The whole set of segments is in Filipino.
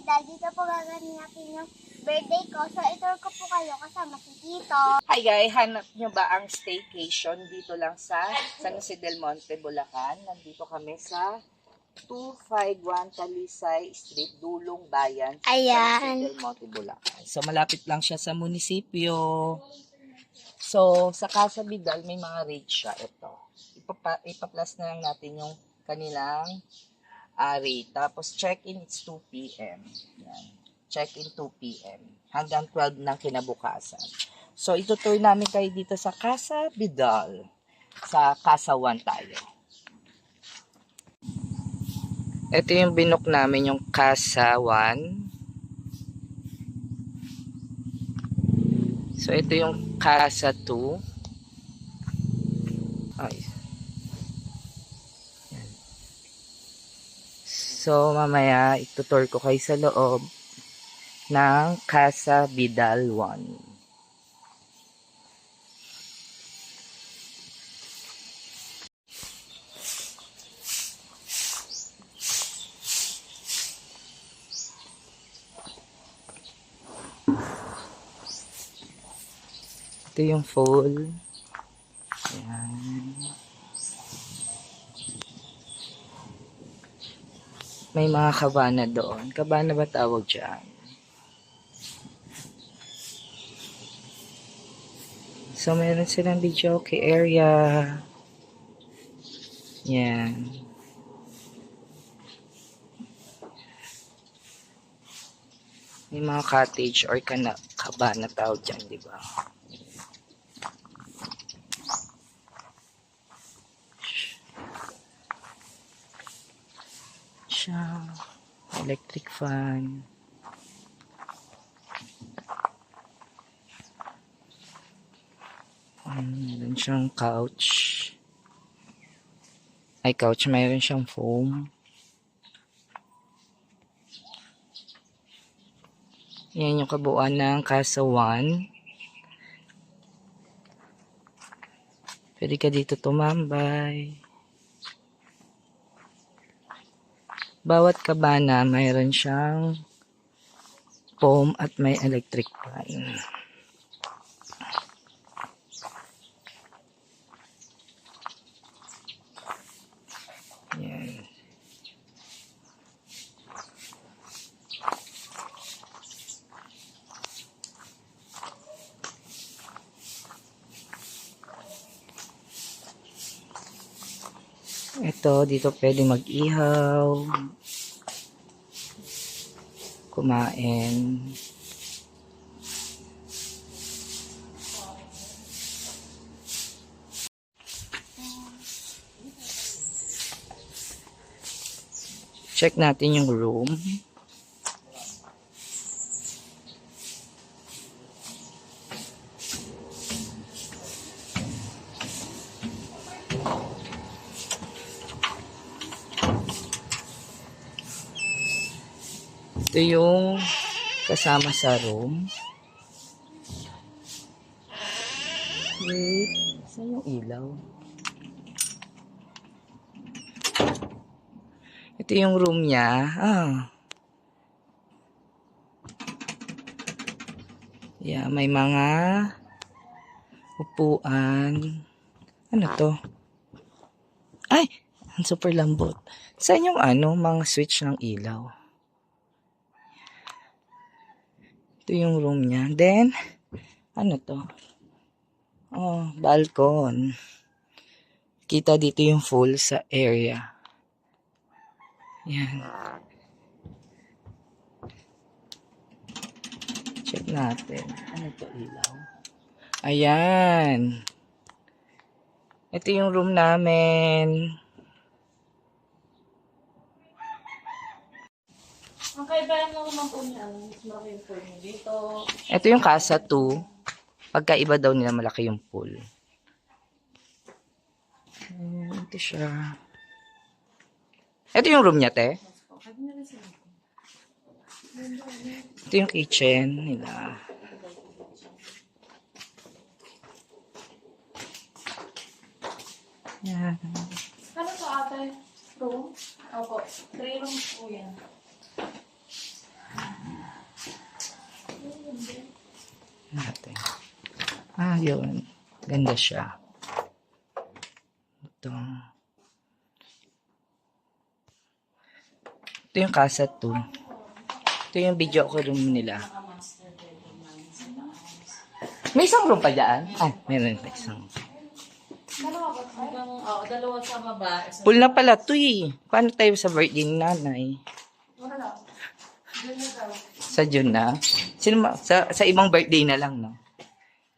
Dahil dito po gagawin natin yung birthday ko. So, itour ko po kayo kasama si Tito. Hi guys, hanap nyo ba ang staycation dito lang sa San Jose del Monte, Bulacan? Nandito kami sa 251 Talisay Street, Dulong Bayan, Ayan. San Jose del Monte, Bulacan. So, malapit lang siya sa munisipyo. So, sa Casa Vidal, may mga rate siya. Ito. Ipa-plus na lang natin yung kanilang rate. Tapos, check-in, it's 2 p.m. Yan. Check-in 2 p.m. Hanggang 12 ng kinabukasan. So, itutur namin kayo dito sa Casa Vidal. Sa Casa 1 tayo. Ito yung binook namin, yung Casa 1. So, ito yung Casa 2. Ay. Yan. So, mamaya, itutur ko kayo sa loob ng Casa Vidal 1. Ito yung full. Ayan. May mga kabana doon. Kabana ba tawag dyan? So, meron silang videoke area. Yan. May mga cottage or kabana tawag dyan, di ba? Siya. Electric fan. Meron siyang couch. Ay, couch. Mayroon siyang foam. Yan yung kabuuan ng Casa 1. Pwede ka dito tumambay. Bawat kabana, mayroon siyang foam at may electric fan. Yan. Ito, dito pwede mag-ihaw, kumain. Check natin yung room. Ito yung kasama sa room. Wait, saan yung ilaw? Ito yung room niya. Yeah, may mga upuan. Ano to? Ay, ang super lambot. Saan yung mga switch ng ilaw? Ito yung room niya. Then, ano to? Oh, balcony. Kita dito yung full sa area. Yan. Check natin. Ano to, ilaw? Ayan. Ito yung room namin. Ang kaibahan ng naman po niya, mas malaki yung pool niya dito. Ito yung Casa 2. Pagkaiba daw nila malaki yung pool. Ito siya. Ito yung room niya, te. Ito yung kitchen nila. Yan. Ano to ate? Room? Opo. 3 rooms po yan. Natin. Yun. Ganda siya. Ito. Ito yung casa 2. Ito yung video ko room nila. May isang room pa dyan? Meron pa isang. Dalawa sa baba. Full na pala to eh. Paano tayo sa birthday ni nanay? Sa June na? Sa ibang birthday na lang, no?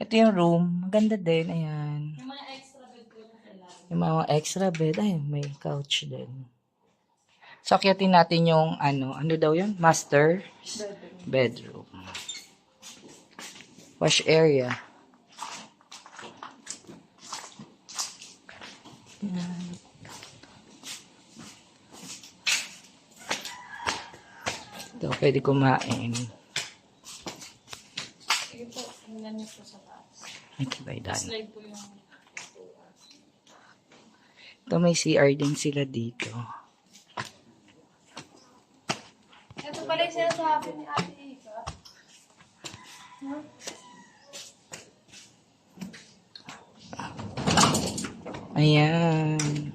Ito yung room. Maganda din. Ayan. Yung mga extra bed ko na kailangan. Yung mga extra bed. Ay, may couch din. So, akyatin natin yung ano daw yun? Master bedroom. Wash area. Yan. Ito, pwede kumain. Sige po, tingnan niyo po sa taas. Ay, kabaydan. Slide po yung... Ito, may CR din sila dito. Ito pala yung sinasabi ni Ate Ika. Ayan.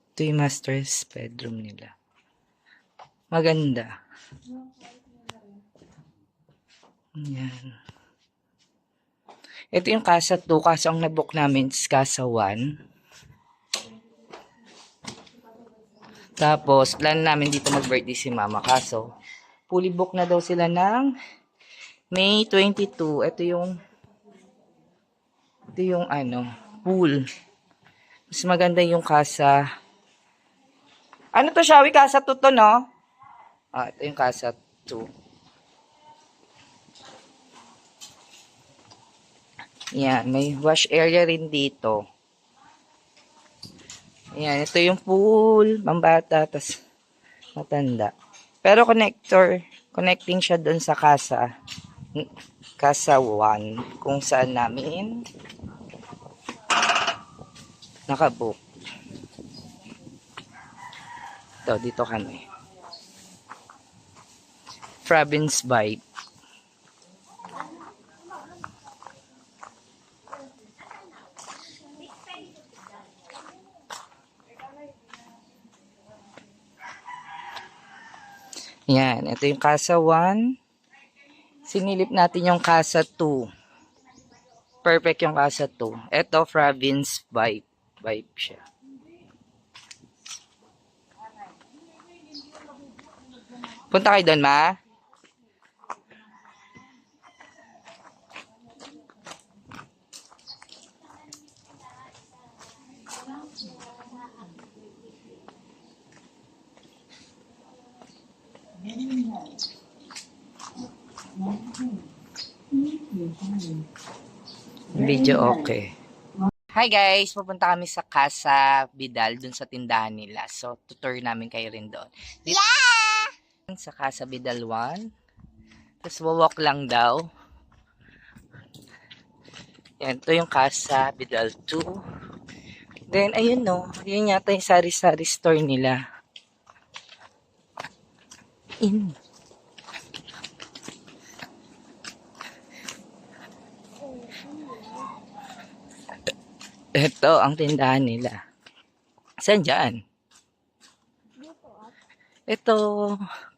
Ito yung master's bedroom nila. Maganda. Ayan. Ito yung casa 2. Kaso ang nabook namin is casa 1. Tapos, plan namin dito mag-birthday si mama. Kaso, fully book na daw sila ng May 22. Ito yung pool. Mas maganda yung casa. Ano to, Shawi? Casa 2 to, no? Ito yung casa 2. Yan, may wash area rin dito. Yan, ito yung pool, pambata, tas matanda. Pero connecting siya doon sa casa 1, kung saan namin nakabook. Ito, dito kami. Province vibe. Yan, ito yung casa 1. Sinilip natin yung casa 2. Perfect yung casa 2. Ito, province vibe. Vibe siya. Punta kayo doon, ma? Video okay. Hi guys, pupunta kami sa Casa Vidal dun sa tindahan nila. So, tutor namin kayo rin doon. Dito, sa Casa Vidal 1. Tapos, walk lang daw. Yan, ito yung Casa Vidal 2. Then, ayun no. Yun yata yung sari-sari store nila. Ito ang tindahan nila. Saan dyan? Ito,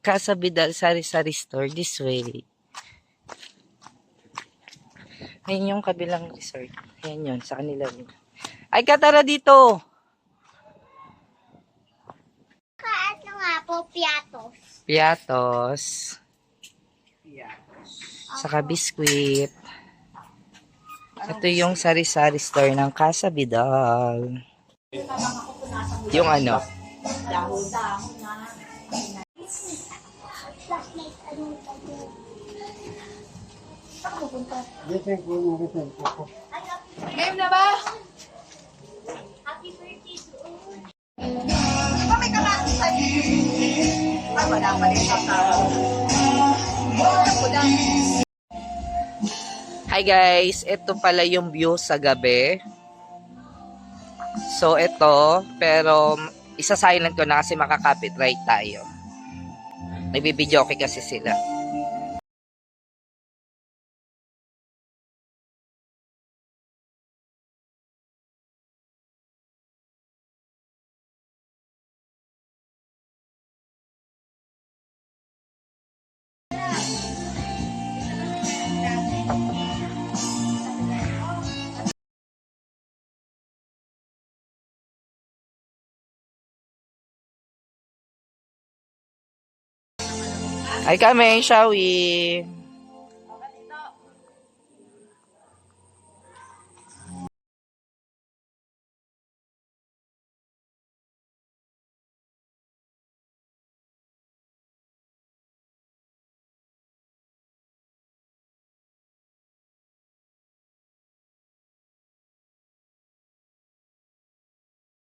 Casa Vidal Sari-Sari Store. This way. Ayun yung kabilang resort. Ayun yun, sa kanila. Ay, katara dito! Kaano nga po, piatos. Piatos. Saka biskwit. Ito yung sari-sari store ng Casa Vidal. Yung ano? Game na ba? Happy birthday to all. May kamatis sa Ay, wala pa rin sa tao. Hi guys, ito pala yung view sa gabi. So ito, pero isa-silent ko na kasi makaka-copyright tayo. Nagbibideo okay kasi sila. Ay kami, shall we?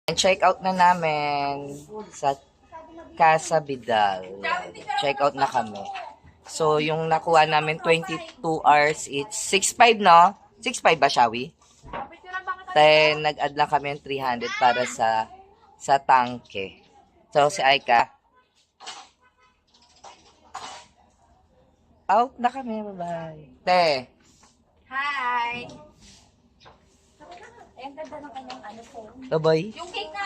And check out na namin sa Casa Vidal. Check out na kami. So, yung nakuha namin 22 hours, it's 6.5, no? 6.5 ba, Shawi? Then, nag-add lang kami ng 300 para sa tangke. So, si Aika. Out na kami. Bye-bye. Te. Hi! Ay, ang ganda ng kanyang phone. Bye-bye. Yung cake na